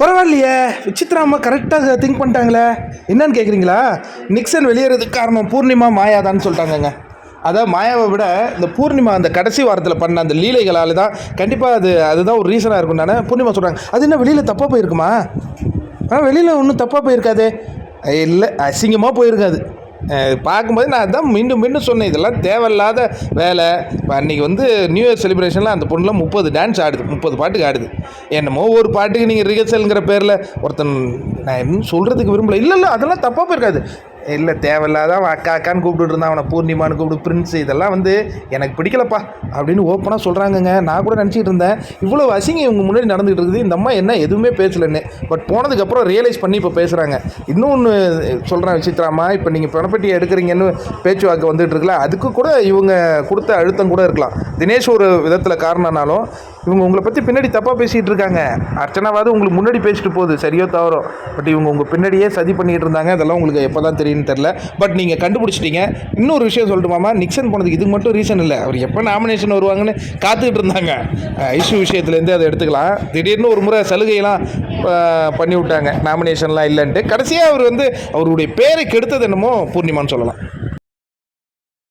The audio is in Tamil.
பரவாயில்லையே, விசித்ரா அம்மா கரெக்டாக திங்க் பண்ணிட்டாங்களே. என்னன்னு கேட்குறீங்களா? நிக்சன் வெளியேறதுக்கு காரணம் பூர்ணிமா மாயாதான்னு சொல்லிட்டாங்கங்க. அதான் மாயாவை விட இந்த பூர்ணிமா அந்த கடைசி வாரத்தில் பண்ண அந்த லீலைகளால் தான் கண்டிப்பாக அதுதான் ஒரு ரீசனாக இருக்கும் தானே பூர்ணிமா சொல்கிறாங்க. அது என்ன வெளியில் தப்பாக போயிருக்குமா? வெளியில் ஒன்றும் தப்பாக போயிருக்காது. இல்லை, அசிங்கமாக போயிருக்காது. பார்க்கும்போது நான் அதான் மீண்டும் மீண்டும் சொன்னேன், இதெல்லாம் தேவையில்லாத வேலை. இப்போ அன்றைக்கி நியூ இயர் செலிப்ரேஷனில் அந்த பொண்ணுலாம் 30 டான்ஸ் ஆடுது, 30 பாட்டுக்கு ஆடுது. என்னமோ ஒரு பாட்டுக்கு நீங்கள் ரிஹர்சலுங்கிற பேரில் ஒருத்தன், நான் இன்னும் சொல்கிறதுக்கு விரும்பலை. இல்லை அதெல்லாம் தப்பாக போயிருக்காது. இல்லை, தேவையில்லாத அவன் அக்கா அக்கான்னு கூப்பிட்டு இருந்தான், அவனை பூர்ணிமான்னு கூப்பிட்டு பிரின்ஸ், இதெல்லாம் எனக்கு பிடிக்கலப்பா அப்படின்னு ஓப்பனாக சொல்கிறாங்கங்க. நான் கூட நினச்சிட்டு இருந்தேன் இவ்வளோ அசிங்கம் இவங்க முன்னாடி நடந்துகிட்டு இருக்குது, இந்த அம்மா என்ன எதுவுமே பேசலன்னு. பட் போனதுக்கப்புறம் ரியலைஸ் பண்ணி இப்போ பேசுகிறாங்க. இன்னொன்று சொல்கிறேன் விசித்ராமா, இப்போ நீங்கள் பணப்பட்டியை எடுக்கிறீங்கன்னு பேச்சுவாக்கு வந்துட்டு இருக்குல்ல, அதுக்கு கூட இவங்க கொடுத்த அழுத்தம் கூட இருக்கலாம். தினேஷ் ஒரு விதத்தில் காரணம்னாலும் இவங்க உங்களை பற்றி பின்னாடி தப்பாக பேசிகிட்டு இருக்காங்க. அர்ச்சனாவாது உங்களுக்கு முன்னாடி பேசிட்டு போகுது, சரியோ தவறோ. பட் இவங்க உங்கள் பின்னாடியே சதி பண்ணிகிட்டு இருந்தாங்க. அதெல்லாம் உங்களுக்கு எப்போ தான் தெரியும்னு தெரில. பட் நீங்கள் கண்டுபிடிச்சிட்டீங்க. இன்னொரு விஷயம் சொல்லட்டுமாமா, நிக்சன் போனதுக்கு இதுக்கு மட்டும் ரீசன் இல்லை. அவர் எப்போ நாமினேஷன் வருவாங்கன்னு காத்துக்கிட்டு இருந்தாங்க. ஐஷு விஷயத்துலேருந்து அதை எடுத்துக்கலாம். திடீர்னு ஒரு முறை சலுகையெல்லாம் பண்ணி விட்டாங்க, நாமினேஷன்லாம் இல்லைன்ட்டு. கடைசியாக அவர் அவருடைய பேரை கெடுத்தது என்னமோ பூர்ணிமான்னு சொல்லலாம்.